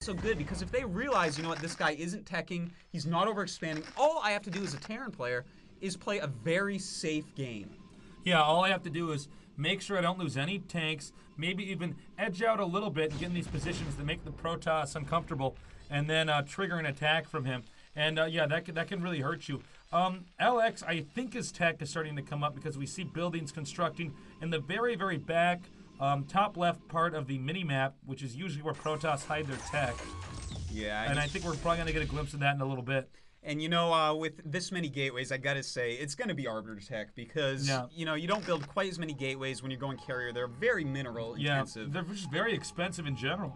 so good because if they realize, you know what, this guy isn't teching, he's not overexpanding, all I have to do as a Terran player is play a very safe game. Yeah, all I have to do is make sure I don't lose any tanks, maybe even edge out a little bit and get in these positions that make the Protoss uncomfortable, and then trigger an attack from him. And yeah, that can really hurt you. LX, I think his tech is starting to come up because we see buildings constructing in the very, very back, top left part of the mini-map, which is usually where Protoss hide their tech. Yeah. And I think we're probably going to get a glimpse of that in a little bit. And, you know, with this many gateways, I got to say, it's going to be Arbiter Tech because, you know, you don't build quite as many gateways when you're going carrier. They're very mineral intensive. They're just very expensive in general.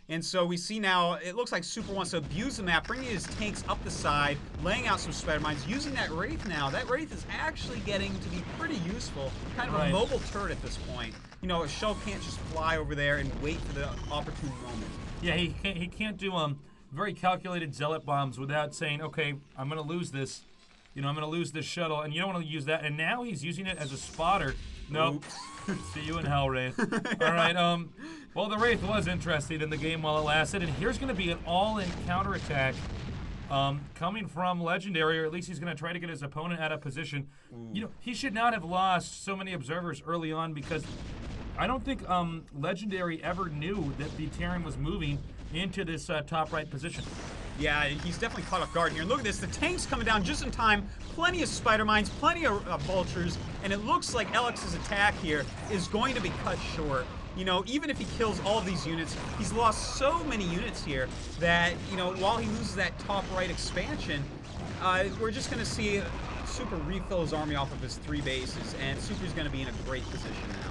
And so we see now, it looks like Super wants to abuse the map, bringing his tanks up the side, laying out some spider mines, using that Wraith now. That Wraith is actually getting to be pretty useful, kind of a mobile turret at this point. You know, a shell can't just fly over there and wait for the opportune moment. Yeah, he can't do very calculated zealot bombs without saying, okay, I'm going to lose this. You know, I'm going to lose this shuttle, and you don't want to use that. And now he's using it as a spotter. Nope. See you in hell, Wraith. All right, well, the Wraith was interested in the game while it lasted, and here's going to be an all-in counterattack coming from Legendary, or at least he's going to try to get his opponent out of position. You know, he should not have lost so many observers early on because I don't think Legendary ever knew that the Terran was moving into this top right position. Yeah, he's definitely caught off guard here. And look at this, the tank's coming down just in time. Plenty of spider mines, plenty of vultures, and it looks like LX's attack here is going to be cut short. You know, even if he kills all of these units, he's lost so many units here that, you know, while he loses that top right expansion, we're just going to see Super refill his army off of his 3 bases, and Super's going to be in a great position now.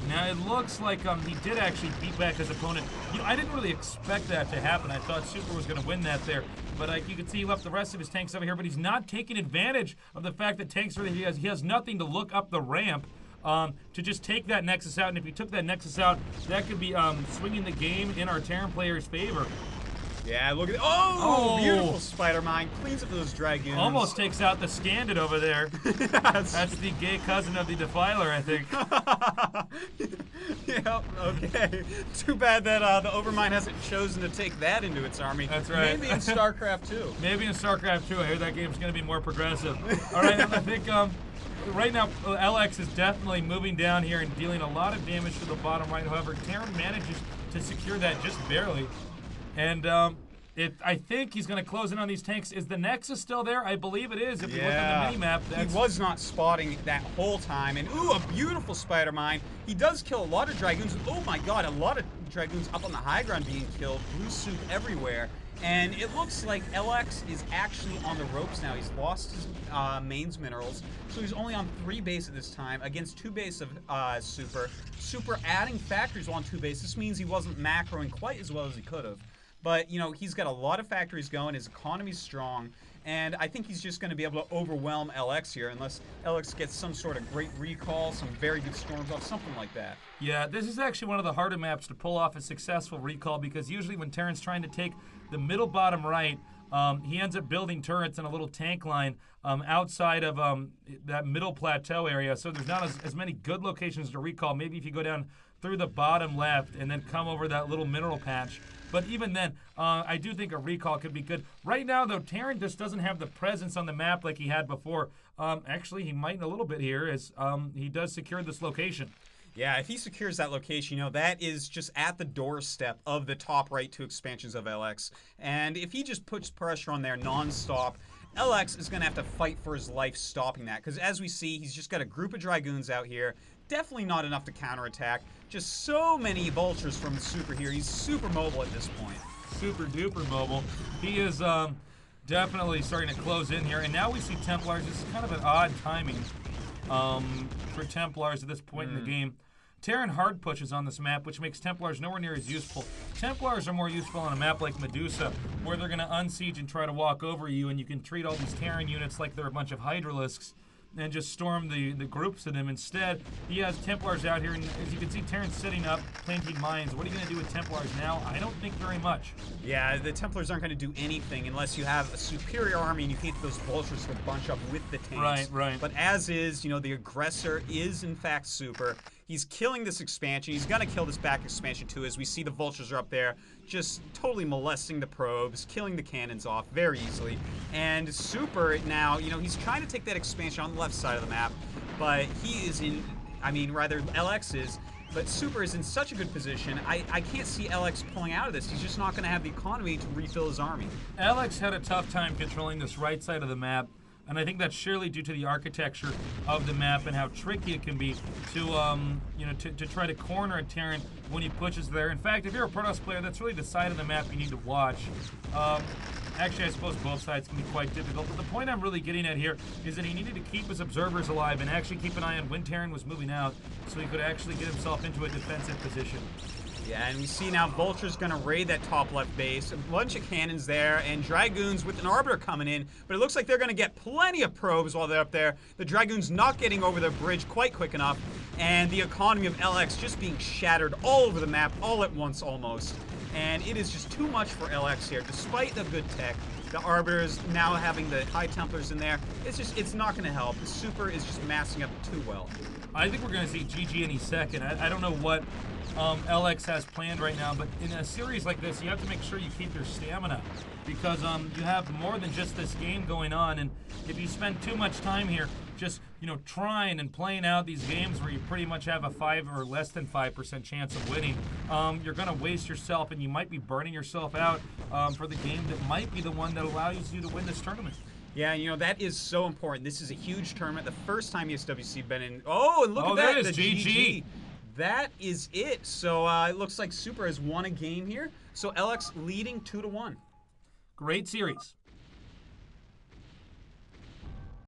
Now, it looks like he did actually beat back his opponent. You know, I didn't really expect that to happen. I thought Super was going to win that there. But you can see he left the rest of his tanks over here, but he's not taking advantage of the fact that tanks he has nothing to look up the ramp to just take that Nexus out. And if he took that Nexus out, that could be swinging the game in our Terran player's favor. Yeah, look at it. Oh, beautiful spider mine. Cleans up those dragoons. Almost takes out the Scandid over there. Yes. That's the gay cousin of the Defiler, I think. Yep, okay. Too bad that the Overmind hasn't chosen to take that into its army. That's right. Maybe in StarCraft 2. Maybe in StarCraft 2. I hear that game's going to be more progressive. All right, I think right now LX is definitely moving down here and dealing a lot of damage to the bottom right. However, Terran manages to secure that just barely. And I think he's going to close in on these tanks. Is the Nexus still there? I believe it is. If you look on the mini-map, he was not spotting that whole time. And ooh, a beautiful spider mine. He does kill a lot of dragoons. Oh my god, a lot of dragoons up on the high ground being killed. Blue soup everywhere. And it looks like LX is actually on the ropes now. He's lost his mains minerals, so he's only on 3 base at this time against 2 base of Super. Super adding factories on 2 base. This means he wasn't macroing quite as well as he could have. But, you know, he's got a lot of factories going. His economy's strong. And I think he's just going to be able to overwhelm LX here unless LX gets some sort of great recall, some very good storms off, something like that. Yeah, this is actually one of the harder maps to pull off a successful recall because usually when Terran's trying to take the middle bottom right, he ends up building turrets in a little tank line outside of that middle plateau area. So there's not as many good locations to recall. Maybe if you go down through the bottom left and then come over that little mineral patch. But even then, I do think a recall could be good. Right now, though, Terran just doesn't have the presence on the map like he had before. Actually, he might in a little bit here as he does secure this location. Yeah, if he secures that location, you know, that is just at the doorstep of the top right 2 expansions of LX. And if he just puts pressure on there nonstop, LX is going to have to fight for his life stopping that. Because as we see, he's just got a group of dragoons out here. Definitely not enough to counterattack. Just so many vultures from Super here. He's super mobile at this point. Super duper mobile. He is definitely starting to close in here. And now we see Templars. This is kind of an odd timing for Templars at this point in the game. Terran hard pushes on this map, which makes Templars nowhere near as useful. Templars are more useful on a map like Medusa, where they're going to unsiege and try to walk over you, and you can treat all these Terran units like they're a bunch of Hydralisks and just storm the groups of them. Instead, he has Templars out here, and as you can see, Terran's sitting up, planting mines. What are you going to do with Templars now? I don't think very much. Yeah, the Templars aren't going to do anything unless you have a superior army and you can get those vultures to bunch up with the tanks. Right. But as is, you know, the aggressor is in fact Super. He's killing this expansion. He's going to kill this back expansion too, as we see the vultures are up there just totally molesting the probes, killing the cannons off very easily. And Super now, you know, he's trying to take that expansion on the left side of the map, but he is in, I mean, rather LX is, but Super is in such a good position. I can't see LX pulling out of this. He's just not going to have the economy to refill his army. LX had a tough time controlling this right side of the map, and I think that's surely due to the architecture of the map and how tricky it can be to, you know, to try to corner a Terran when he pushes there. In fact, if you're a Protoss player, that's really the side of the map you need to watch. Actually, I suppose both sides can be quite difficult, but the point I'm really getting at here is that he needed to keep his observers alive and actually keep an eye on when Terran was moving out so he could actually get himself into a defensive position. Yeah, and we see now Vulture's going to raid that top left base. A bunch of cannons there, and Dragoons with an Arbiter coming in. But it looks like they're going to get plenty of probes while they're up there. The Dragoons not getting over the bridge quite quick enough. And the economy of LX just being shattered all over the map, all at once almost. And it is just too much for LX here, despite the good tech. The Arbiters now having the High Templars in there. It's not going to help. The Super is just massing up too well. I think we're going to see GG any second. I don't know what LX has planned right now, but in a series like this, you have to make sure you keep your stamina because you have more than just this game going on, and if you spend too much time here just, you know, trying and playing out these games where you pretty much have a 5 or less than 5% chance of winning, you're going to waste yourself, and you might be burning yourself out for the game that might be the one that allows you to win this tournament. Yeah, you know, that is so important. This is a huge tournament. The first time ESWC been in. Oh, and look at that. That is the GG. That is it. So it looks like Super has won a game here. So LX leading 2-1. Great series.